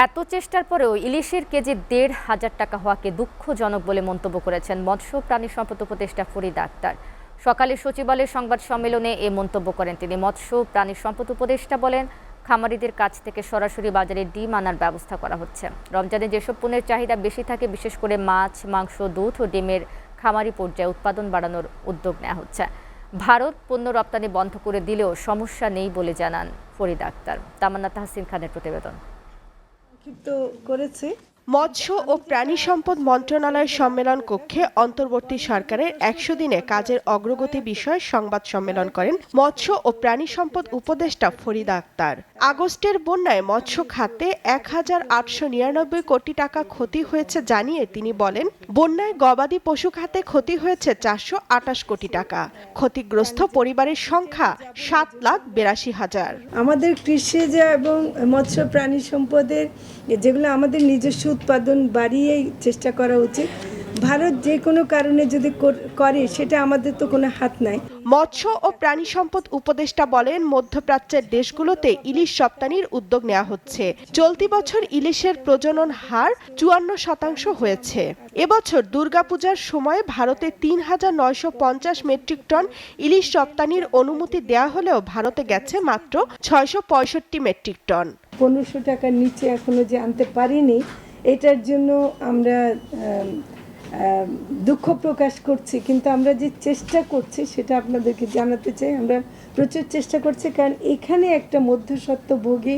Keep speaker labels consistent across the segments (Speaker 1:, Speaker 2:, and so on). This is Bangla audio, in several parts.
Speaker 1: এত চেষ্টার পরেও ইলিশের কেজি ১,৫০০ টাকা হওয়াকে দুঃখজনক বলে মন্তব্য করেছেন মৎস্য প্রাণী সম্পদ উপদেষ্টা ফরিদা আক্তার। সকালে সচিবালয়ের সংবাদ সম্মেলনে এ মন্তব্য করেন তিনি। মৎস্য প্রাণী সম্পদ উপদেষ্টা বলেন, খামারিদের কাছ থেকে সরাসরি বাজারে ডিম আনার ব্যবস্থা করা হচ্ছে। রমজানে যেসব পণ্যের চাহিদা বেশি থাকে, বিশেষ করে মাছ, মাংস, দুধ ও ডিমের খামারি পর্যায়ে উৎপাদন বাড়ানোর উদ্যোগ নেওয়া হচ্ছে। ভারত পণ্য রপ্তানি বন্ধ করে দিলেও সমস্যা নেই বলে জানান ফরিদা আক্তার। তামান্না তাহসিন খানের প্রতিবেদন।
Speaker 2: মৎস্য ও প্রাণী সম্পদ মন্ত্রণালয়ের সম্মেলন কক্ষে অন্তর্বর্তী সরকারের ১০০ দিনে কাজের অগ্রগতি বিষয়ে সংবাদ সম্মেলন করেন মৎস্য ও প্রাণী সম্পদ উপদেষ্টা ফরিদা আক্তার। আগস্টের বন্যায় মৎস্য খাতে ১,৮৯৯ কোটি টাকা ক্ষতি হয়েছে জানিয়ে তিনি বলেন, বন্যায় গবাদি পশু খাতে ক্ষতি হয়েছে ৪২৮ কোটি টাকা। ক্ষতিগ্রস্ত পরিবারের সংখ্যা ৭,৮২,০০০।
Speaker 3: আমাদের কৃষিজ এবং মৎস্য প্রাণী সম্পদের যেগুলো আমাদের নিজস্ব উৎপাদন বাড়িয়েই চেষ্টা করা উচিত। ভারত যে কোনো কারণে যদি করে, সেটা আমাদের তো কোনো হাত নাই।
Speaker 2: মৎস্য ও প্রাণী সম্পদ উপদেষ্টা বলেন, মধ্যপ্রাচ্যের দেশগুলোতে ইলিশ রপ্তানির উদ্যোগ নেওয়া হচ্ছে। চলতি বছর ইলিশের প্রজনন হার ৫৪% হয়েছে। এবছর দুর্গাপূজার সময় ভারতে ৩,৯৫০ মেট্রিক টন ইলিশ রপ্তানির অনুমতি দেয়া হলেও ভারতে গেছে মাত্র ৬৬৫ মেট্রিক টন।
Speaker 3: ১৫০০ টাকার নিচে এখনো যে আনতে পারিনি, এটার জন্য আমরা দুঃখ প্রকাশ করছি। কিন্তু আমরা যে চেষ্টা করছি সেটা আপনাদেরকে জানাতে চাই। আমরা প্রচুর চেষ্টা করছি, কারণ এখানে একটা মধ্যস্বত্বভোগী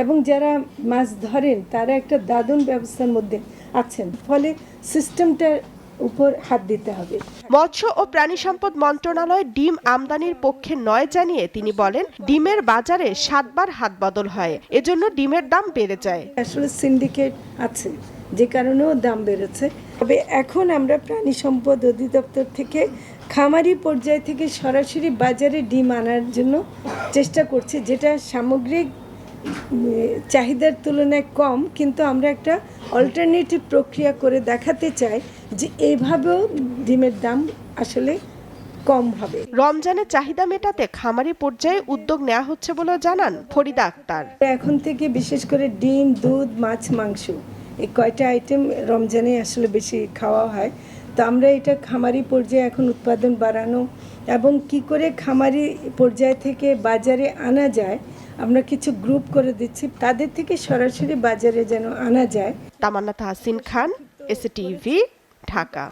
Speaker 3: এবং যারা মাছ ধরেন তারা একটা দাদন ব্যবস্থার মধ্যে আছেন, ফলে সিস্টেমটার উপর হাত দিতে হবে।
Speaker 2: মৎস্য ও প্রাণী সম্পদ মন্ত্রণালয় ডিম আমদানির পক্ষে নয় জানিয়ে তিনি বলেন, ডিমের বাজারে ৭ বার হাত বদল হয়, এজন্য ডিমের দাম বেড়ে যায়।
Speaker 3: আসলে সিন্ডিকেট আছে, যে কারণেও দাম বেড়েছে। তবে এখন আমরা প্রাণী সম্পদ অধিদপ্তর থেকে খামারি পর্যায় থেকে সরাসরি বাজারে ডিম আনার জন্য চেষ্টা করছি, যেটা সামগ্রিক চাহিদার তুলনায় কম, কিন্তু আমরা একটা অল্টারনেটিভ প্রক্রিয়া করে দেখাতে চাই যে এইভাবেও ডিমের দাম আসলে কম হবে।
Speaker 2: রমজানের চাহিদা মেটাতে খামারি পর্যায়ে উদ্যোগ নেওয়া হচ্ছে বলে জানান ফরিদা আক্তার।
Speaker 3: এখন থেকে বিশেষ করে ডিম, দুধ, মাছ, মাংস, এই কয়টা আইটেম রমজানে আসলে বেশি খাওয়া হয়। তো আমরা এটা খামারি পর্যায়ে এখন উৎপাদন বাড়ানো এবং কি করে খামারি পর্যায় থেকে বাজারে আনা যায়, আমরা কিছু গ্রুপ করে দিচ্ছি, তাদের থেকে সরাসরি বাজারে যেন আনা যায়।
Speaker 2: তামান্না তাহসিন খান, এসটিভি, ঢাকা।